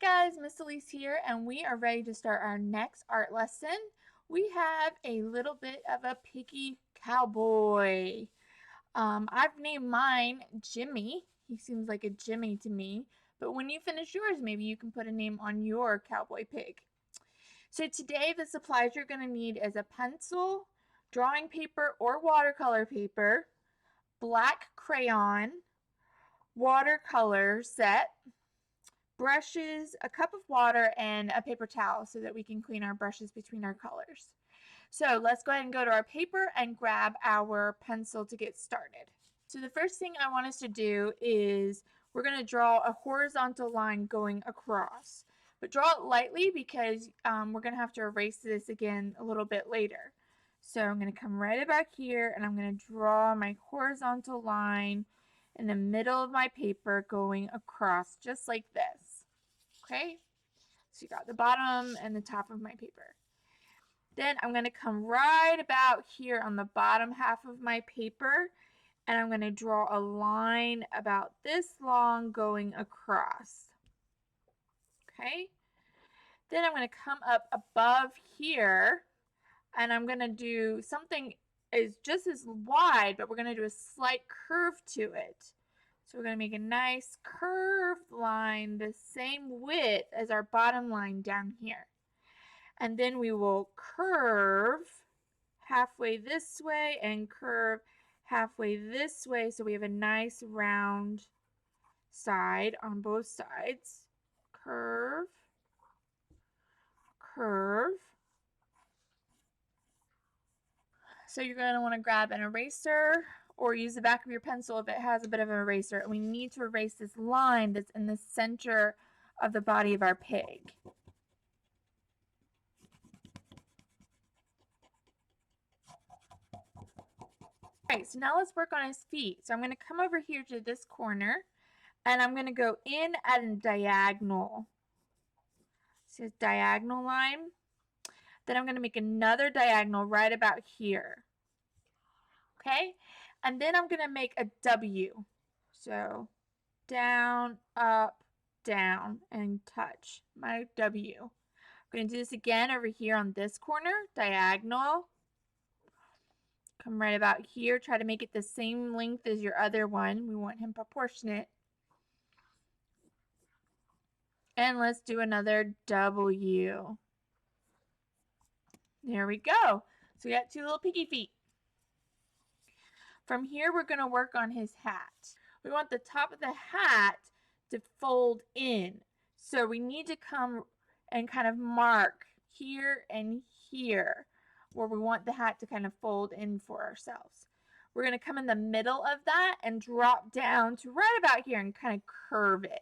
Hi guys, Miss Elyse here, and we are ready to start our next art lesson. We have a little bit of a picky cowboy. I've named mine Jimmy. He seems like a Jimmy to me. But when you finish yours, maybe you can put a name on your cowboy pig. So today the supplies you're going to need is a pencil, drawing paper or watercolor paper, black crayon, watercolor set, brushes, a cup of water, and a paper towel so that we can clean our brushes between our colors. So let's go ahead and go to our paper and grab our pencil to get started. So the first thing I want us to do is we're going to draw a horizontal line going across. But draw it lightly because we're going to have to erase this again a little bit later. So I'm going to come right about here and I'm going to draw my horizontal line in the middle of my paper going across just like this. Okay, so you got the bottom and the top of my paper. Then I'm going to come right about here on the bottom half of my paper and I'm going to draw a line about this long going across. Okay, then I'm going to come up above here and I'm going to do something is just as wide, but we're going to do a slight curve to it. So we're going to make a nice curved line the same width as our bottom line down here. And then we will curve halfway this way and curve halfway this way so we have a nice round side on both sides. Curve, curve. So you're going to want to grab an eraser or use the back of your pencil if it has a bit of an eraser. And we need to erase this line that's in the center of the body of our pig. Alright, so now let's work on his feet. So I'm going to come over here to this corner and I'm going to go in at a diagonal. See this diagonal line? Then I'm going to make another diagonal right about here. Okay? And then I'm going to make a W. So down, up, down, and touch my W. I'm going to do this again over here on this corner, diagonal. Come right about here, try to make it the same length as your other one. We want him proportionate. And let's do another W. There we go. So we got two little piggy feet. From here, we're going to work on his hat. We want the top of the hat to fold in. So we need to come and kind of mark here and here where we want the hat to kind of fold in for ourselves. We're going to come in the middle of that and drop down to right about here and kind of curve it.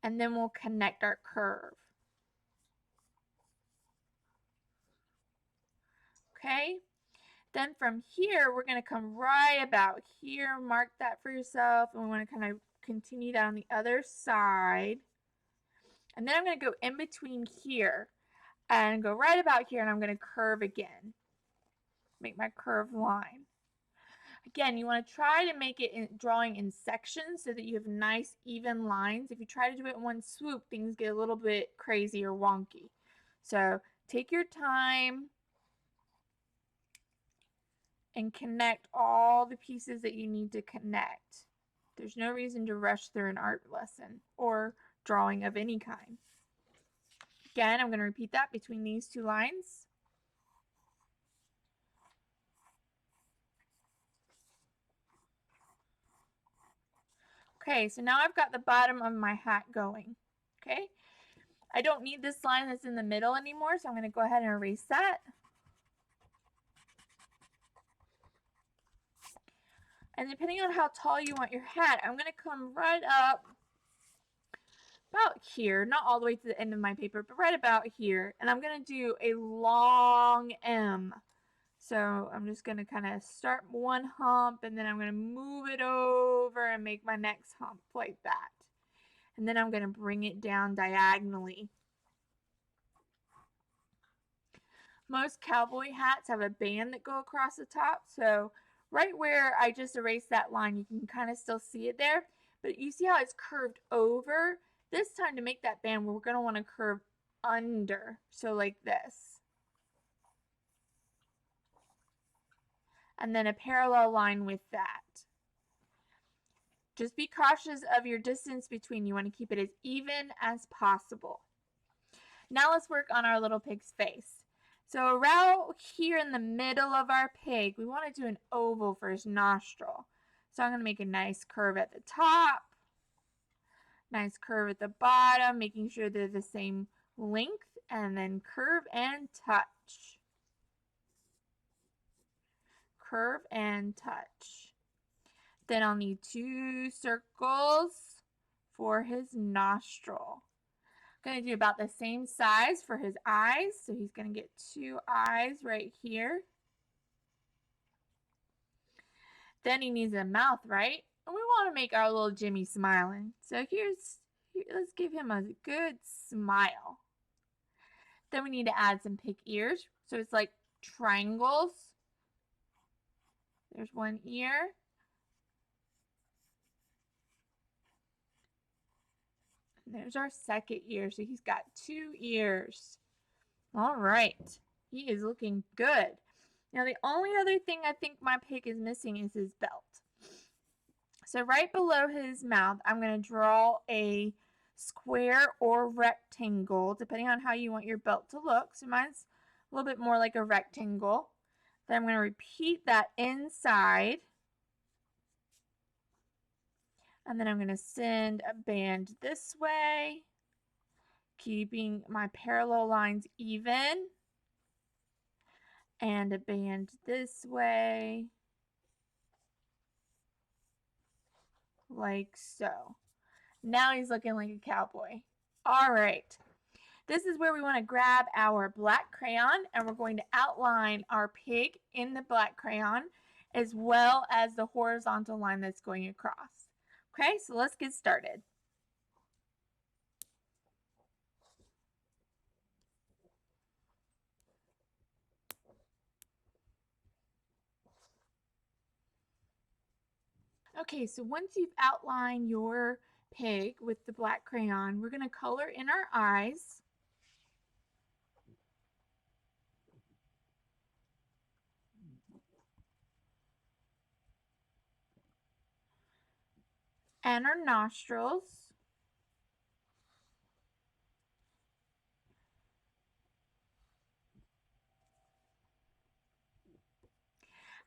And then we'll connect our curve. Okay? Then from here, we're going to come right about here, mark that for yourself, and we want to kind of continue that on the other side. And then I'm going to go in between here and go right about here, and I'm going to curve again. Make my curved line. Again, you want to try to make it drawing in sections so that you have nice, even lines. If you try to do it in one swoop, things get a little bit crazy or wonky. So take your time and connect all the pieces that you need to connect. There's no reason to rush through an art lesson or drawing of any kind. Again, I'm going to repeat that between these two lines. Okay, so now I've got the bottom of my hat going. Okay, I don't need this line that's in the middle anymore, so I'm going to go ahead and erase that. And depending on how tall you want your hat, I'm going to come right up about here, not all the way to the end of my paper, but right about here. And I'm going to do a long M. So I'm just going to kind of start one hump and then I'm going to move it over and make my next hump like that. And then I'm going to bring it down diagonally. Most cowboy hats have a band that go across the top. So right where I just erased that line, you can kind of still see it there. But you see how it's curved over? This time, to make that band, we're going to want to curve under. So like this. And then a parallel line with that. Just be cautious of your distance between. You want to keep it as even as possible. Now let's work on our little pig's face. So around here in the middle of our pig, we want to do an oval for his nostril. So I'm going to make a nice curve at the top, nice curve at the bottom, making sure they're the same length, and then curve and touch. Curve and touch. Then I'll need 2 circles for his nostril. I'm going to do about the same size for his eyes. So he's going to get 2 eyes right here. Then he needs a mouth, right? And we want to make our little Jimmy smiling. So let's give him a good smile. Then we need to add some pig ears. So it's like triangles. There's one ear. And there's our second ear. So he's got 2 ears. All right. He is looking good. Now the only other thing I think my pig is missing is his belt. So right below his mouth, I'm going to draw a square or rectangle, depending on how you want your belt to look. So mine's a little bit more like a rectangle. Then I'm going to repeat that inside. And then I'm going to send a band this way, keeping my parallel lines even. And a band this way, like so. Now he's looking like a cowboy. All right. This is where we want to grab our black crayon, and we're going to outline our pig in the black crayon, as well as the horizontal line that's going across. Okay, so let's get started. Okay, so once you've outlined your pig with the black crayon, we're going to color in our eyes. And our nostrils.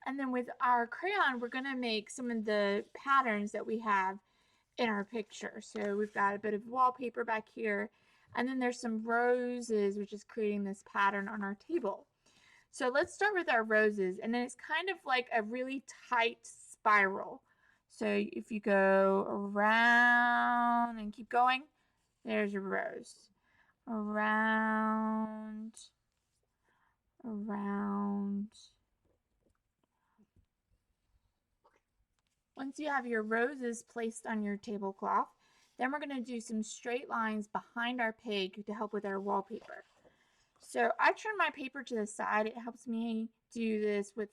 And then with our crayon, we're going to make some of the patterns that we have in our picture. So we've got a bit of wallpaper back here, and then there's some roses, which is creating this pattern on our table. So let's start with our roses, and then it's kind of like a really tight spiral. So if you go around and keep going, there's your rose. Around, around. Once you have your roses placed on your tablecloth, then we're going to do some straight lines behind our pig to help with our wallpaper. So I turn my paper to the side. It helps me do this with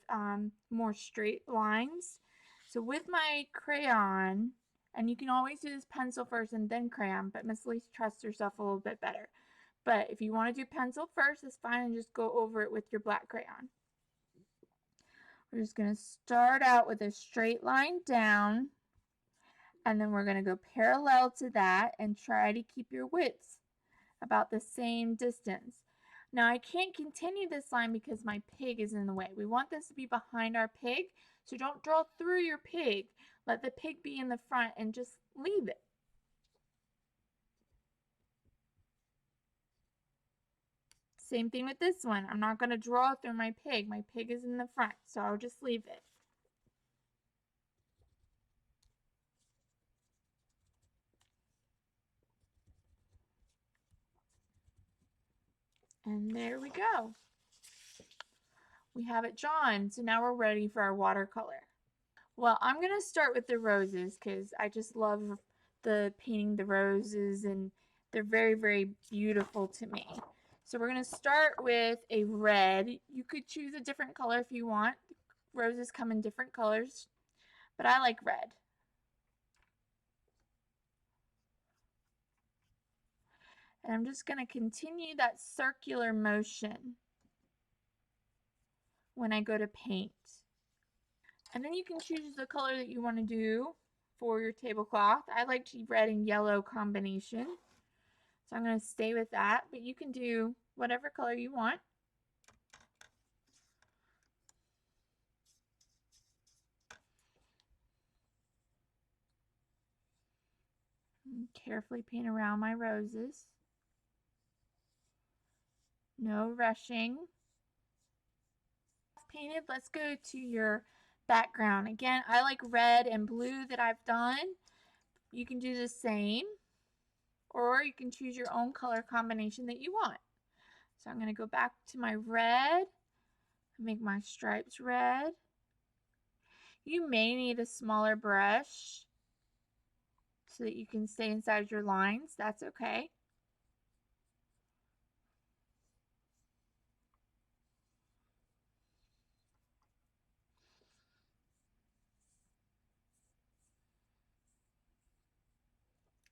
more straight lines. So with my crayon, and you can always do this pencil first and then crayon, but Miss Elyse trusts herself a little bit better. But if you want to do pencil first, it's fine, and just go over it with your black crayon. We're just going to start out with a straight line down, and then we're going to go parallel to that and try to keep your widths about the same distance. Now I can't continue this line because my pig is in the way. We want this to be behind our pig, so don't draw through your pig. Let the pig be in the front and just leave it. Same thing with this one. I'm not going to draw through my pig. My pig is in the front, so I'll just leave it. And there we go. We have it drawn, so now we're ready for our watercolor. Well, I'm going to start with the roses because I just love painting the roses, and they're very, very beautiful to me. So we're going to start with a red. You could choose a different color if you want. Roses come in different colors, but I like red. And I'm just going to continue that circular motion when I go to paint. And then you can choose the color that you want to do for your tablecloth. I like red and yellow combination, so I'm going to stay with that, but you can do whatever color you want. And carefully paint around my roses. No rushing. Painted, let's go to your background. Again, I like red and blue that I've done. You can do the same, or you can choose your own color combination that you want. So I'm going to go back to my red, make my stripes red. You may need a smaller brush so that you can stay inside your lines. That's okay.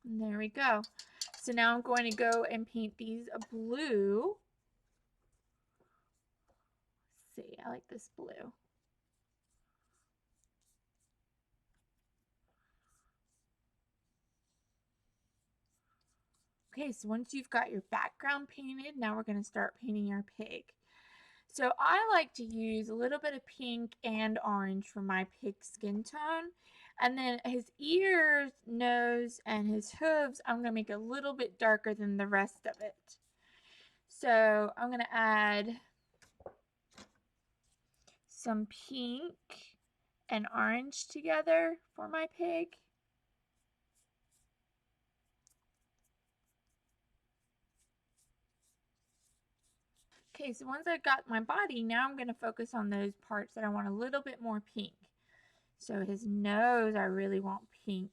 And there we go. So now I'm going to go and paint these blue. Let's see, I like this blue. Okay, so once you've got your background painted, now we're going to start painting our pig. So I like to use a little bit of pink and orange for my pig skin tone. And then his ears, nose, and his hooves, I'm going to make a little bit darker than the rest of it. So I'm going to add some pink and orange together for my pig. Okay, so once I've got my body, now I'm going to focus on those parts that I want a little bit more pink. So his nose, I really want pink.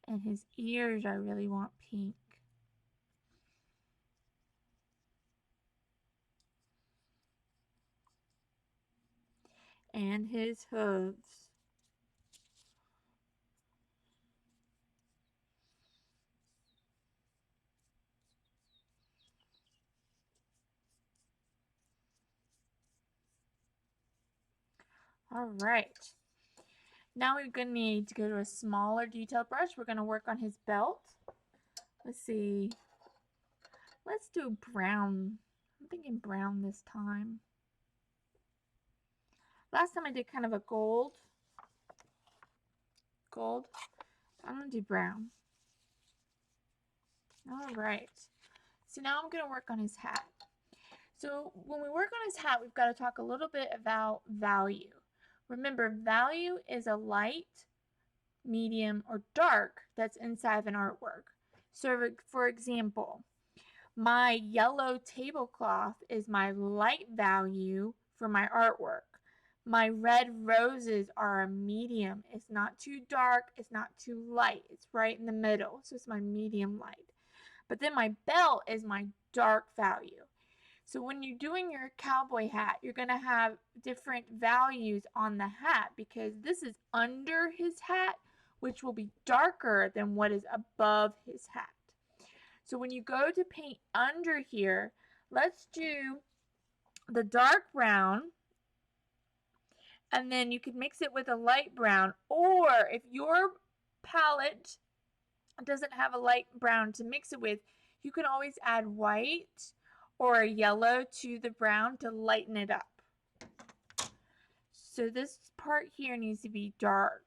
And his ears, I really want pink. And his hooves. All right. Now we're going to need to go to a smaller detailed brush. We're going to work on his belt. Let's see. Let's do brown. I'm thinking brown this time. Last time I did kind of a gold. I'm going to do brown. All right. So now I'm going to work on his hat. So when we work on his hat, we've got to talk a little bit about value. Remember, value is a light, medium, or dark that's inside of an artwork. So for example, my yellow tablecloth is my light value for my artwork. My red roses are a medium. It's not too dark, it's not too light. It's right in the middle, so it's my medium light. But then my belt is my dark value. So when you're doing your cowboy hat, you're going to have different values on the hat because this is under his hat, which will be darker than what is above his hat. So when you go to paint under here, let's do the dark brown, and then you can mix it with a light brown, or if your palette doesn't have a light brown to mix it with, you can always add white or a yellow to the brown to lighten it up. So this part here needs to be dark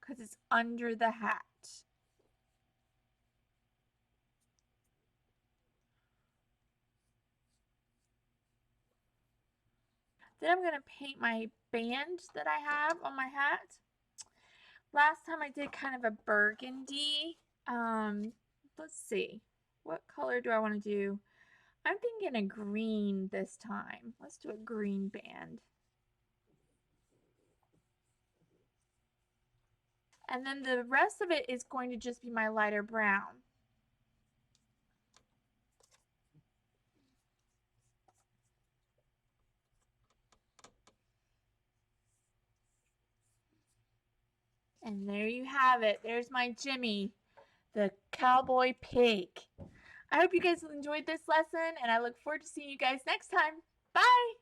because it's under the hat. Then I'm going to paint my band that I have on my hat. Last time I did kind of a burgundy. Let's see. What color do I want to do? I'm thinking a green this time. Let's do a green band. And then the rest of it is going to just be my lighter brown. And there you have it. There's my Jimmy, the Cowboy Pig. I hope you guys enjoyed this lesson, and I look forward to seeing you guys next time. Bye!